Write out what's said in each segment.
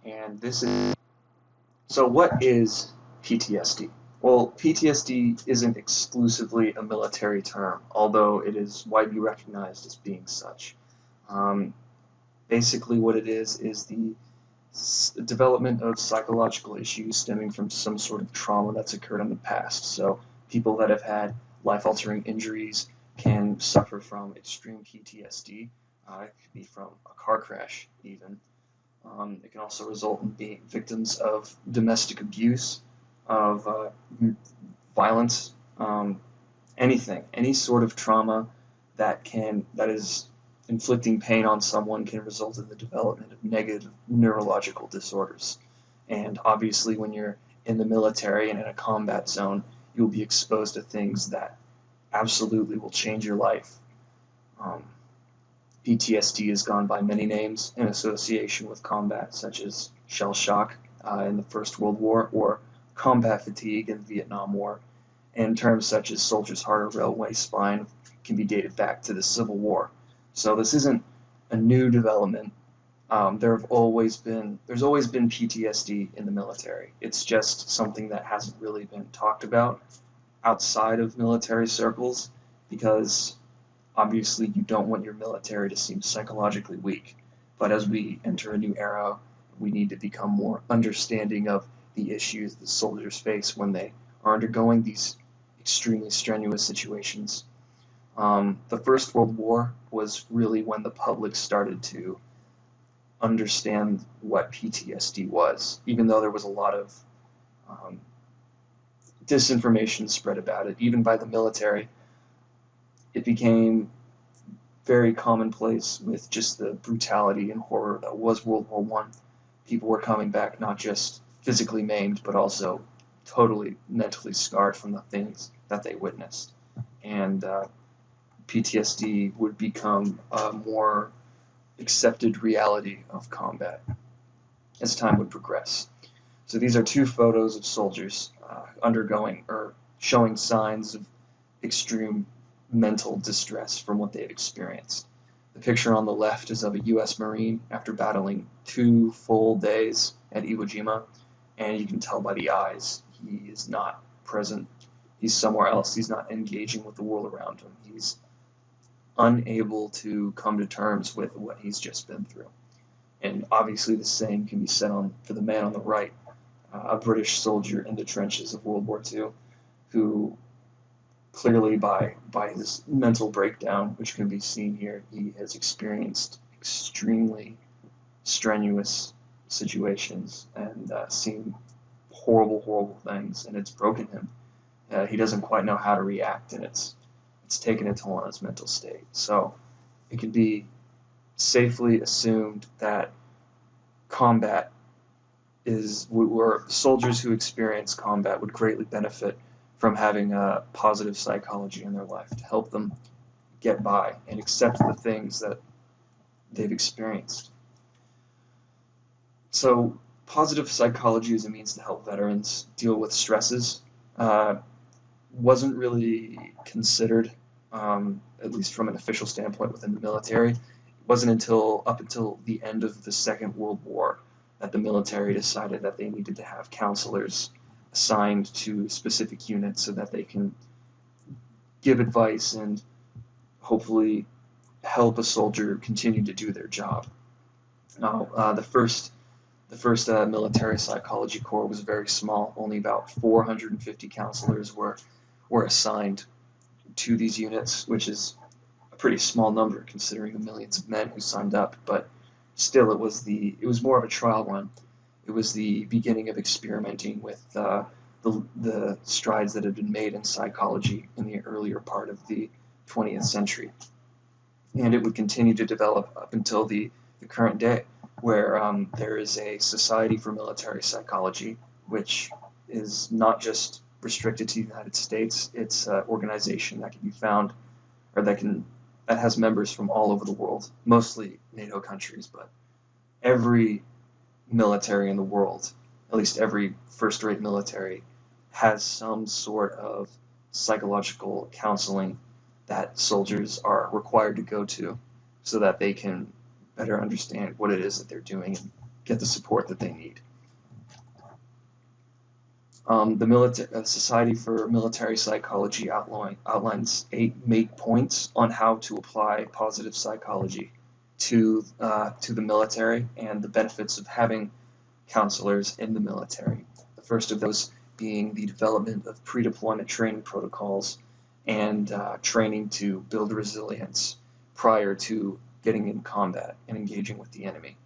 And this is so. What is PTSD? Well, PTSD isn't exclusively a military term, although it is widely recognized as being such. Um, Basically, what it is the development of psychological issues stemming from some sort of trauma that's occurred in the past. So, people that have had life-altering injuries can suffer from extreme PTSD. It could be from a car crash, even. It can also result in being victims of domestic abuse, of violence, anything, any sort of trauma that is inflicting pain on someone can result in the development of negative neurological disorders. And obviously, when you're in the military and in a combat zone, you'll be exposed to things that absolutely will change your life. Um, PTSD has gone by many names in association with combat, such as shell shock in the First World War or combat fatigue in the Vietnam War, and terms such as soldier's heart or railway spine can be dated back to the Civil War. So this isn't a new development. There's always been PTSD in the military. It's just something that hasn't really been talked about outside of military circles because obviously you don't want your military to seem psychologically weak. But as we enter a new era, we need to become more understanding of the issues that soldiers face when they are undergoing these extremely strenuous situations. The First World War was really when the public started to understand what PTSD was, even though there was a lot of um, disinformation spread about it, even by the military. It became very commonplace with just the brutality and horror that was World War One. People were coming back not just physically maimed, but also totally mentally scarred from the things that they witnessed. And PTSD would become a more accepted reality of combat as time would progress. So these are two photos of soldiers undergoing or showing signs of extreme mental distress from what they've experienced. The picture on the left is of a U.S. Marine after battling 2 full days at Iwo Jima, and you can tell by the eyes he is not present. He's somewhere else. He's not engaging with the world around him. He's unable to come to terms with what he's just been through. And obviously, the same can be said for the man on the right, a British soldier in the trenches of World War II, who clearly by his mental breakdown, which can be seen here, he has experienced extremely strenuous situations and seen horrible, horrible things, and it's broken him. He doesn't quite know how to react, and it's taken a toll on his mental state. So it can be safely assumed that combat is where soldiers who experience combat would greatly benefit from having a positive psychology in their life to help them get by and accept the things that they've experienced. So, positive psychology as a means to help veterans deal with stresses wasn't really considered, at least from an official standpoint within the military. It wasn't until up until the end of the Second World War that the military decided that they needed to have counselors assigned to specific units so that they can give advice and hopefully help a soldier continue to do their job. Now, the first military psychology corps was very small. Only about 450 counselors were assigned to these units, which is a pretty small number considering the millions of men who signed up. But still, it was more of a trial run. It was the beginning of experimenting with the strides that had been made in psychology in the earlier part of the 20th century, and it would continue to develop up until the current day, where there is a Society for Military Psychology, which is not just restricted to the United States. It's an organization that can be found, or that has members from all over the world, mostly NATO countries, but every military in the world, at least every first-rate military, has some sort of psychological counseling that soldiers are required to go to so that they can better understand what it is that they're doing and get the support that they need. The Society for Military Psychology outlines 8 main points on how to apply positive psychology to the military and the benefits of having counselors in the military. The first of those being the development of pre-deployment training protocols and training to build resilience prior to getting in combat and engaging with the enemy.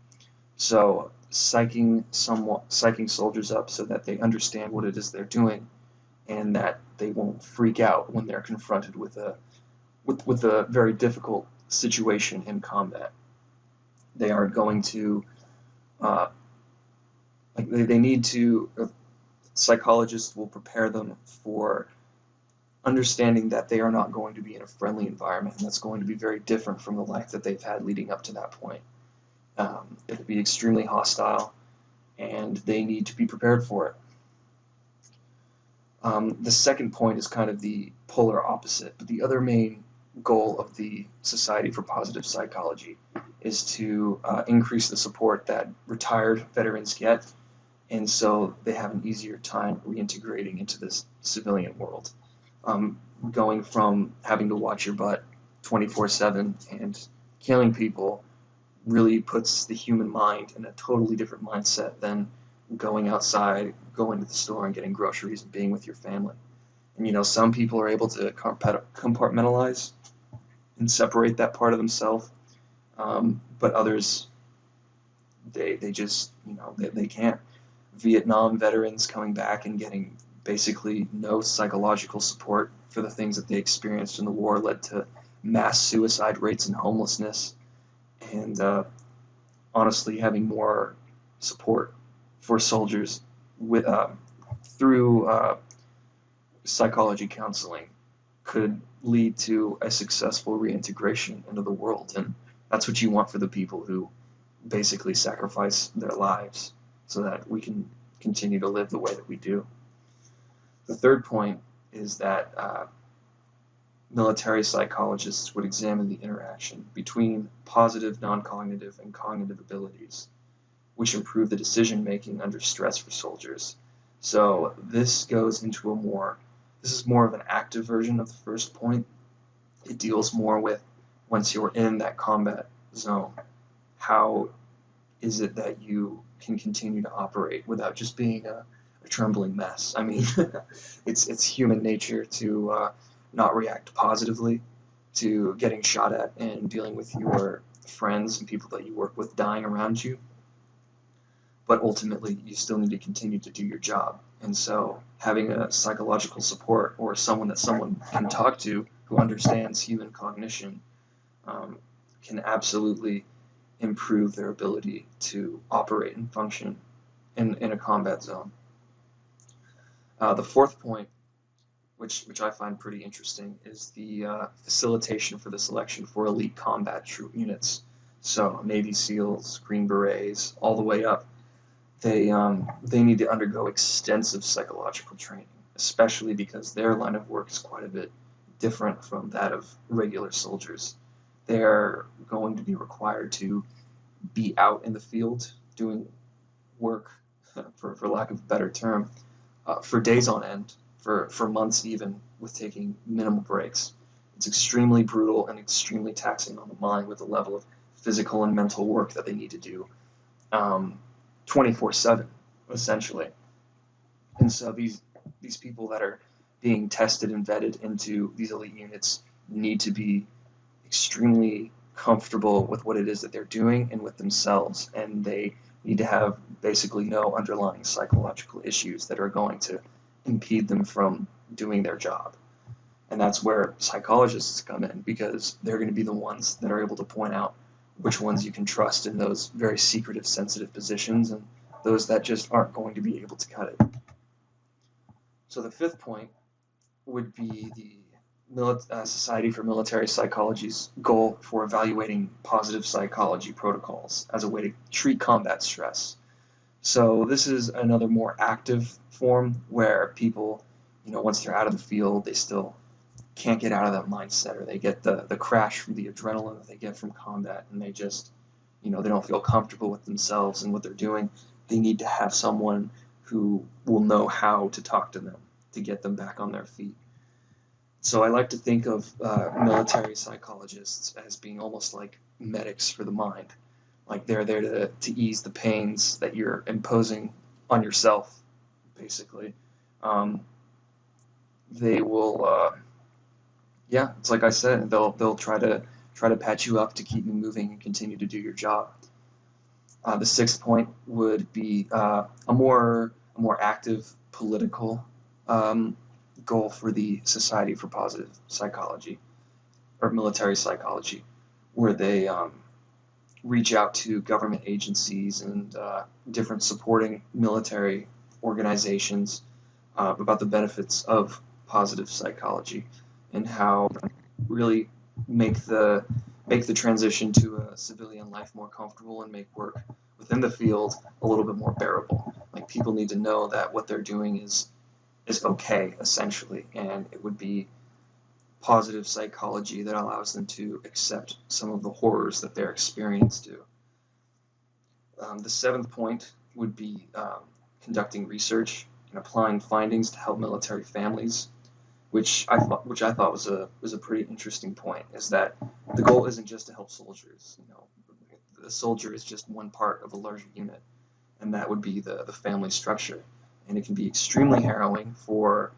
So psyching soldiers up so that they understand what it is they're doing and that they won't freak out when they're confronted with a very difficult situation in combat. They are going to they need to psychologists will prepare them for understanding that they are not going to be in a friendly environment, and that's going to be very different from the life that they've had leading up to that point. It'll be extremely hostile, and they need to be prepared for it. The second point is kind of the polar opposite, but the other main goal of the Society for Positive Psychology is to increase the support that retired veterans get, and so they have an easier time reintegrating into this civilian world. Going from having to watch your butt 24/7 and killing people really puts the human mind in a totally different mindset than going outside, going to the store and getting groceries and being with your family. And some people are able to compartmentalize and separate that part of themselves, but others, they just, they can't. Vietnam veterans coming back and getting basically no psychological support for the things that they experienced in the war led to mass suicide rates and homelessness. And honestly, having more support for soldiers through psychology counseling could lead to a successful reintegration into the world. And that's what you want for the people who basically sacrifice their lives so that we can continue to live the way that we do. The third point is that military psychologists would examine the interaction between positive non-cognitive and cognitive abilities, which improve the decision-making under stress for soldiers. So this is more of an active version of the first point. It deals more with, once you're in that combat zone, how is it that you can continue to operate without just being a trembling mess. I mean, it's human nature to not react positively to getting shot at and dealing with your friends and people that you work with dying around you. But ultimately, you still need to continue to do your job. And so having a psychological support or someone that someone can talk to who understands human cognition can absolutely improve their ability to operate and function in a combat zone. The fourth point, which I find pretty interesting, is the facilitation for the selection for elite combat troop units. So Navy SEALs, Green Berets, all the way up. They need to undergo extensive psychological training, especially because their line of work is quite a bit different from that of regular soldiers. They're going to be required to be out in the field doing work, for lack of a better term, for days on end, for months even, with taking minimal breaks. It's extremely brutal and extremely taxing on the mind with the level of physical and mental work that they need to do 24/7, essentially. And so these people that are being tested and vetted into these elite units need to be extremely comfortable with what it is that they're doing and with themselves, and they need to have basically no underlying psychological issues that are going to impede them from doing their job. And that's where psychologists come in, because they're going to be the ones that are able to point out which ones you can trust in those very secretive, sensitive positions and those that just aren't going to be able to cut it. So the fifth point would be the Society for Military Psychology's goal for evaluating positive psychology protocols as a way to treat combat stress. So this is another more active form where people, once they're out of the field, they still can't get out of that mindset, or they get the crash from the adrenaline that they get from combat, and they just, they don't feel comfortable with themselves and what they're doing, they need to have someone who will know how to talk to them to get them back on their feet. So I like to think of military psychologists as being almost like medics for the mind. Like they're there to ease the pains that you're imposing on yourself, basically. Um, they will, yeah, it's like I said, they'll try to patch you up to keep you moving and continue to do your job. The sixth point would be a more active political um, goal for the Society for Positive Psychology or military psychology, where they reach out to government agencies and different supporting military organizations about the benefits of positive psychology and how really make the make the transition to a civilian life more comfortable and make work within the field a little bit more bearable. Like people need to know that what they're doing is okay essentially, and it would be positive psychology that allows them to accept some of the horrors that their experience do. The seventh point would be conducting research and applying findings to help military families, which I thought was a pretty interesting point. Is that the goal isn't just to help soldiers. The soldier is just one part of a larger unit, and that would be the family structure. And it can be extremely harrowing for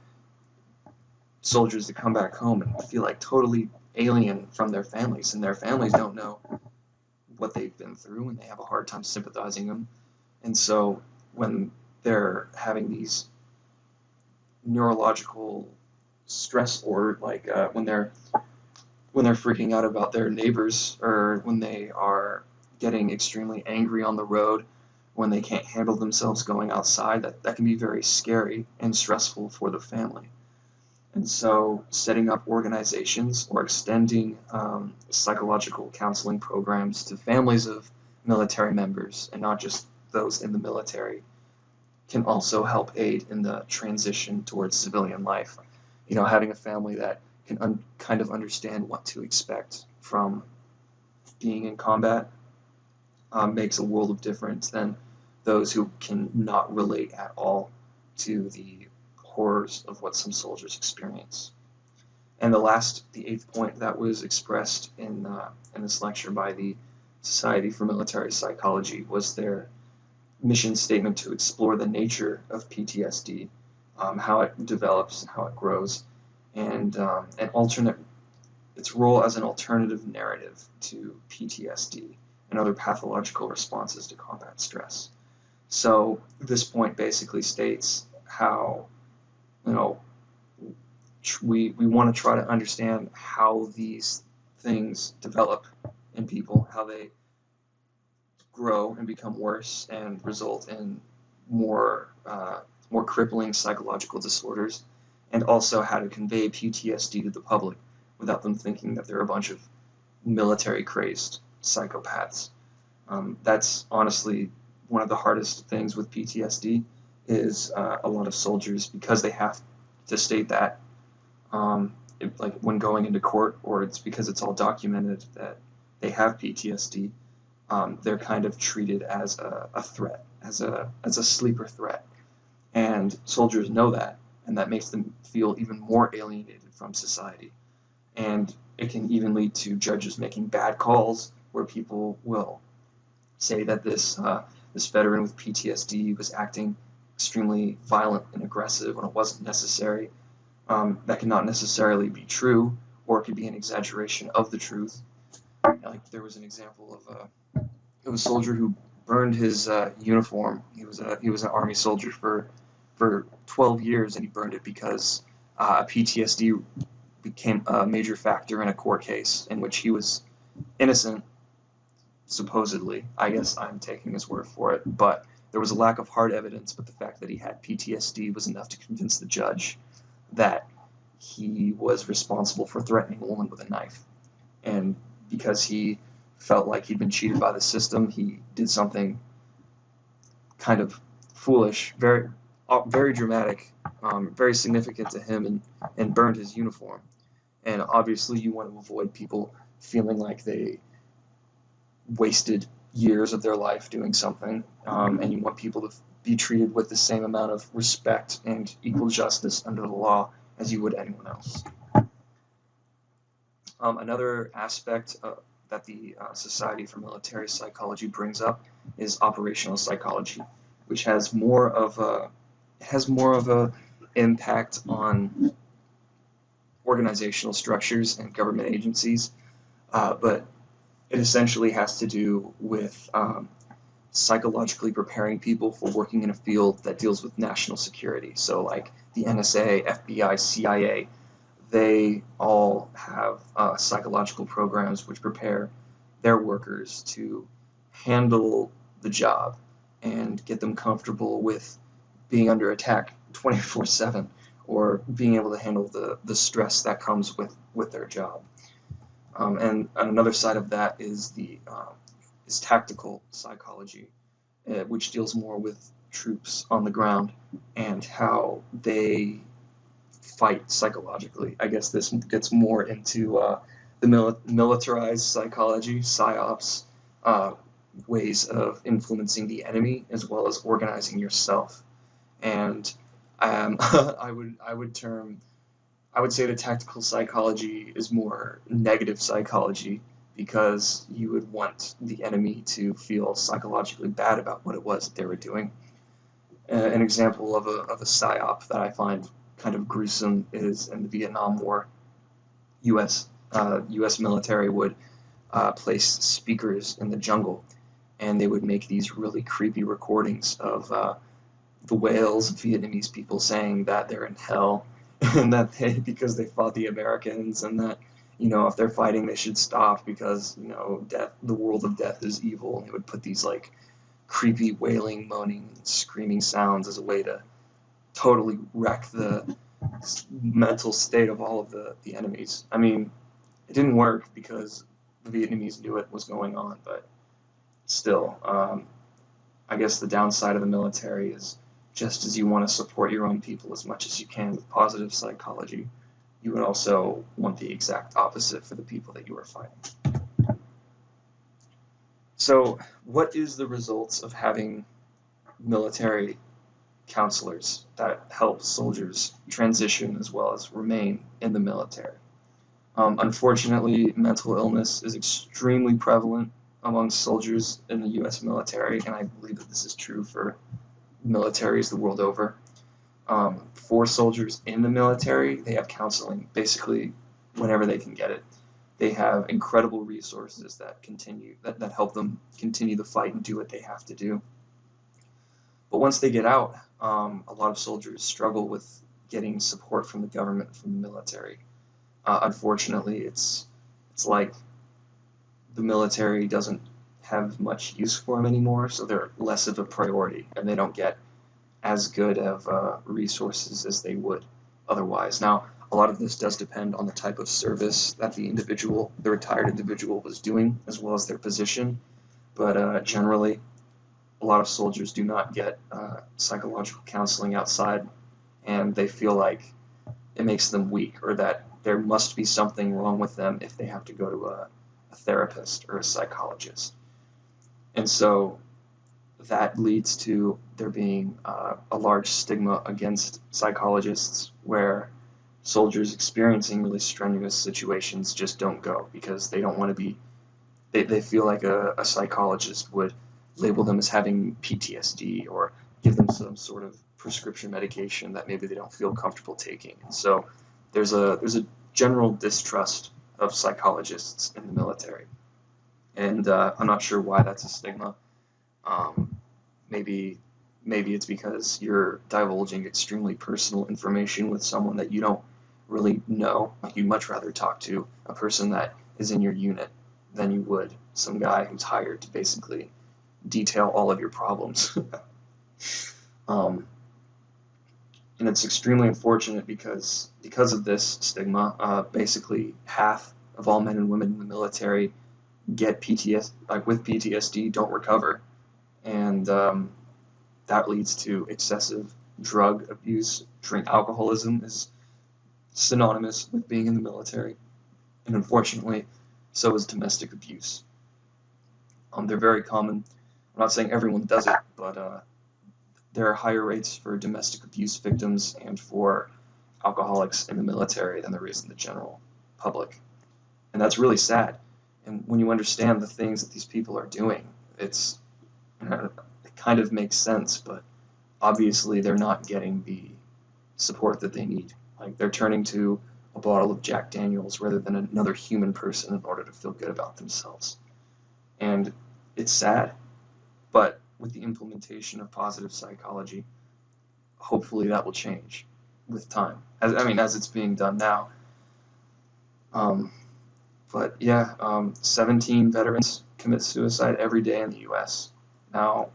soldiers to come back home and feel like totally alien from their families, and their families don't know what they've been through, and they have a hard time sympathizing them. And so when they're having these neurological stress, or like when they're freaking out about their neighbors, or when they are getting extremely angry on the road, when they can't handle themselves going outside, that can be very scary and stressful for the family. And so setting up organizations or extending psychological counseling programs to families of military members and not just those in the military can also help aid in the transition towards civilian life. Having a family that can kind of understand what to expect from being in combat makes a world of difference than those who can not relate at all to the horrors of what some soldiers experience. And the eighth point that was expressed in this lecture by the Society for Military Psychology was their mission statement to explore the nature of PTSD, how it develops and how it grows, and its role as an alternative narrative to PTSD and other pathological responses to combat stress. So this point basically states how you know we want to try to understand how these things develop in people, how they grow and become worse and result in more crippling psychological disorders, and also how to convey PTSD to the public without them thinking that they're a bunch of military crazed psychopaths. That's honestly one of the hardest things with PTSD is a lot of soldiers, because they have to state that like when going into court, or it's because it's all documented that they have PTSD. They're kind of treated as a threat, as a sleeper threat, and soldiers know that, and that makes them feel even more alienated from society. And it can even lead to judges making bad calls where people will say that this veteran with PTSD was acting extremely violent and aggressive when it wasn't necessary. That cannot necessarily be true, or it could be an exaggeration of the truth. Like there was an example of a soldier who burned his uniform. He was an army soldier for 12 years, and he burned it because PTSD became a major factor in a court case in which he was innocent, supposedly. I guess I'm taking his word for it, but there was a lack of hard evidence, but the fact that he had PTSD was enough to convince the judge that he was responsible for threatening a woman with a knife. And because he felt like he'd been cheated by the system, he did something kind of foolish, very dramatic, very significant to him, and burned his uniform. And obviously you want to avoid people feeling like they wasted years of their life doing something, and you want people to be treated with the same amount of respect and equal justice under the law as you would anyone else. Another aspect that the Society for Military Psychology brings up is operational psychology, which has more of a impact on organizational structures and government agencies, but it essentially has to do with psychologically preparing people for working in a field that deals with national security. So, like the NSA, FBI, CIA, they all have psychological programs which prepare their workers to handle the job and get them comfortable with being under attack 24/7 or being able to handle the stress that comes with their job. And another side of that is is tactical psychology, which deals more with troops on the ground and how they fight psychologically. I guess this gets more into the militarized psychology, psyops, ways of influencing the enemy as well as organizing yourself. And I would say the tactical psychology is more negative psychology because you would want the enemy to feel psychologically bad about what it was that they were doing. An example of a psyop that I find kind of gruesome is in the Vietnam War. U.S. military would place speakers in the jungle, and they would make these really creepy recordings of the whales, Vietnamese people saying that they're in hell, and that because they fought the Americans, and that if they're fighting they should stop because death, the world of death is evil. And they would put these like creepy wailing, moaning, screaming sounds as a way to totally wreck the mental state of all of the enemies. I mean, it didn't work because the Vietnamese knew it was going on, but still, I guess the downside of the military is just as you want to support your own people as much as you can with positive psychology, you would also want the exact opposite for the people that you are fighting. So, what is the results of having military counselors that help soldiers transition as well as remain in the military? Unfortunately, mental illness is extremely prevalent among soldiers in the U.S. military, and I believe that this is true for militaries the world over. For soldiers in the military, they have counseling basically whenever they can get it. They have incredible resources that help them continue the fight and do what they have to do. But once they get out, a lot of soldiers struggle with getting support from the government, from the military. Unfortunately, it's like the military doesn't have much use for them anymore, so they're less of a priority, and they don't get as good of resources as they would otherwise. Now, a lot of this does depend on the type of service that the retired individual was doing, as well as their position, but generally, a lot of soldiers do not get psychological counseling outside, and they feel like it makes them weak, or that there must be something wrong with them if they have to go to a therapist or a psychologist. And so that leads to there being a large stigma against psychologists, where soldiers experiencing really strenuous situations just don't go because they don't want to be, they feel like a psychologist would label them as having PTSD or give them some sort of prescription medication that maybe they don't feel comfortable taking. And so there's a general distrust of psychologists in the military, and I'm not sure why that's a stigma. Maybe it's because you're divulging extremely personal information with someone that you don't really know. Like, you'd much rather talk to a person that is in your unit than you would some guy who's hired to basically detail all of your problems. And it's extremely unfortunate because of this stigma. Basically, half of all men and women in the military get PTSD, like with PTSD, don't recover, and that leads to excessive drug abuse. Alcoholism is synonymous with being in the military, and unfortunately, so is domestic abuse. They're very common. I'm not saying everyone does it, but there are higher rates for domestic abuse victims and for alcoholics in the military than there is in the general public. And that's really sad. And when you understand the things that these people are doing, it kind of makes sense, but obviously they're not getting the support that they need. Like they're turning to a bottle of Jack Daniels rather than another human person in order to feel good about themselves. And it's sad, but with the implementation of positive psychology, hopefully that will change with time. As it's being done now. Um, but yeah, 17 veterans commit suicide every day in the U.S. Now,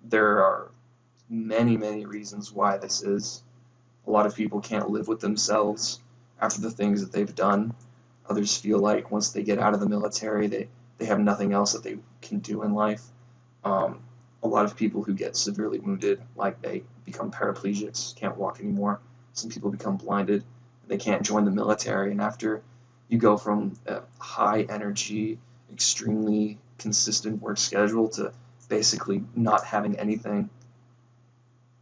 there are many, many reasons why this is. A lot of people can't live with themselves after the things that they've done. Others feel like once they get out of the military, they have nothing else that they can do in life. Um, a lot of people who get severely wounded, like they become paraplegics, can't walk anymore. Some people become blinded. They can't join the military. And after you go from a high energy, extremely consistent work schedule to basically not having anything,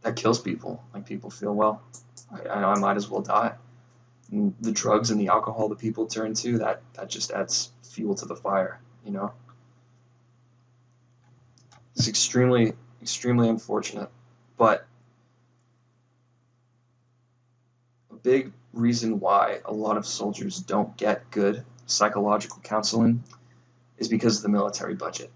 that kills people. Like people feel, well, I know I might as well die. And the drugs and the alcohol that people turn to, that just adds fuel to the fire, you know? It's extremely, extremely unfortunate. But a big reason why a lot of soldiers don't get good psychological counseling is because of the military budget.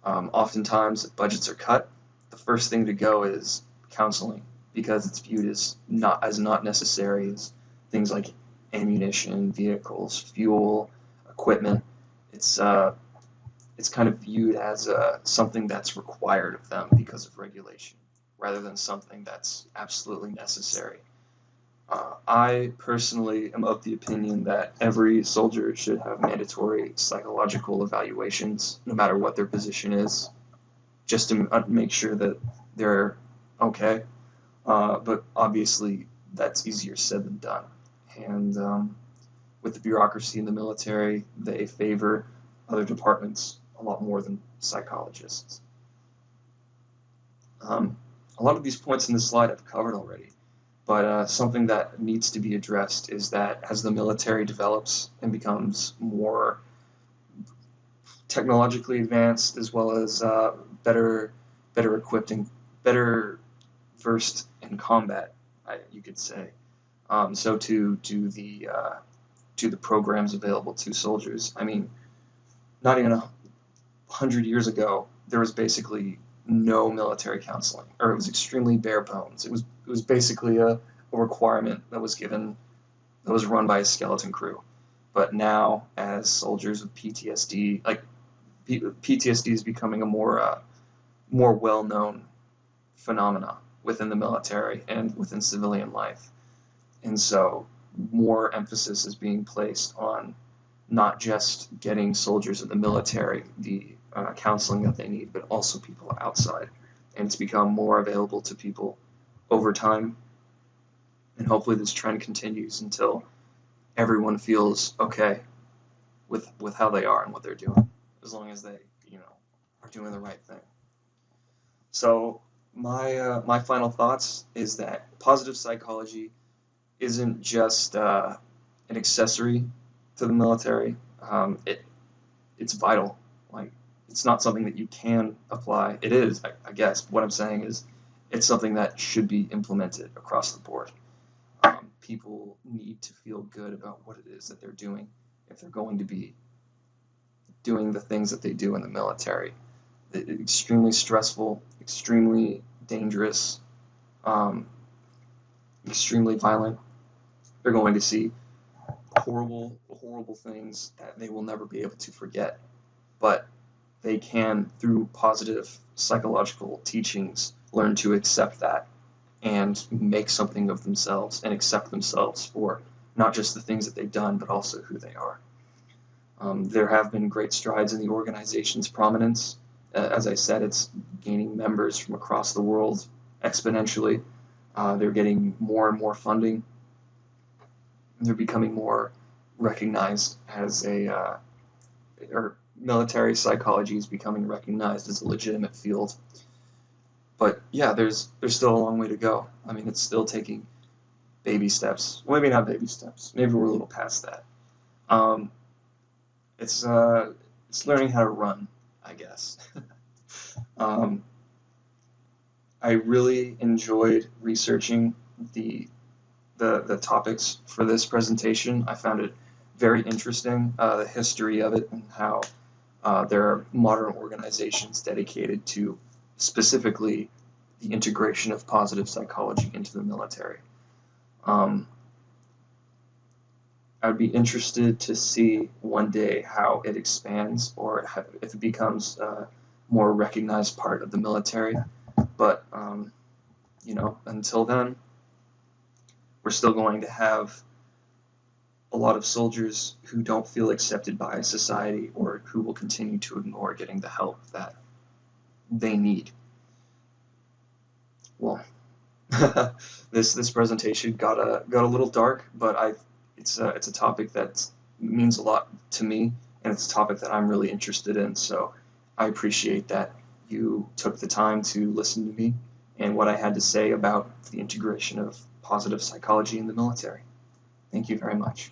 Oftentimes, if budgets are cut, the first thing to go is counseling because it's viewed as not necessary as things like ammunition, vehicles, fuel, equipment. It's kind of viewed as something that's required of them because of regulation, rather than something that's absolutely necessary. I personally am of the opinion that every soldier should have mandatory psychological evaluations, no matter what their position is, just to make sure that they're okay. But obviously, that's easier said than done. And with the bureaucracy in the military, they favor other departments a lot more than psychologists. A lot of these points in this slide I've covered already, but something that needs to be addressed is that as the military develops and becomes more technologically advanced, as well as better equipped and better versed in combat, you could say. So to the programs available to soldiers. I mean, not even 100 years ago, there was basically no military counseling, or it was extremely bare bones. It was basically a requirement that was run by a skeleton crew. But now, as soldiers with PTSD, like PTSD is becoming a more well-known phenomena within the military and within civilian life. And so more emphasis is being placed on not just getting soldiers in the military the counseling that they need, but also people outside. And it's become more available to people over time. And hopefully this trend continues until everyone feels okay with how they are and what they're doing, as long as they, are doing the right thing. So my final thoughts is that positive psychology isn't just an accessory to the military. It's vital. Like it's not something that you can apply. It is, I guess. What I'm saying is, it's something that should be implemented across the board. People need to feel good about what it is that they're doing if they're going to be doing the things that they do in the military. It's extremely stressful, extremely dangerous, extremely violent. They're going to see horrible, horrible things that they will never be able to forget. But they can, through positive psychological teachings, learn to accept that and make something of themselves and accept themselves for not just the things that they've done, but also who they are. There have been great strides in the organization's prominence. As I said, it's gaining members from across the world exponentially. They're getting more and more funding. They're becoming more recognized as or military psychology is becoming recognized as a legitimate field. But yeah, there's still a long way to go. I mean, it's still taking baby steps. Well, maybe not baby steps. Maybe we're a little past that. Um, it's learning how to run, I guess. um, I really enjoyed researching the the topics for this presentation. I found it very interesting, the history of it and how there are modern organizations dedicated to specifically the integration of positive psychology into the military. Um, I would be interested to see one day how it expands or if it becomes a more recognized part of the military. But until then, we're still going to have a lot of soldiers who don't feel accepted by society or who will continue to ignore getting the help that they need. Well, this presentation got a little dark, but it's a topic that means a lot to me, and it's a topic that I'm really interested in. So I appreciate that you took the time to listen to me and what I had to say about the integration of positive psychology in the military. Thank you very much.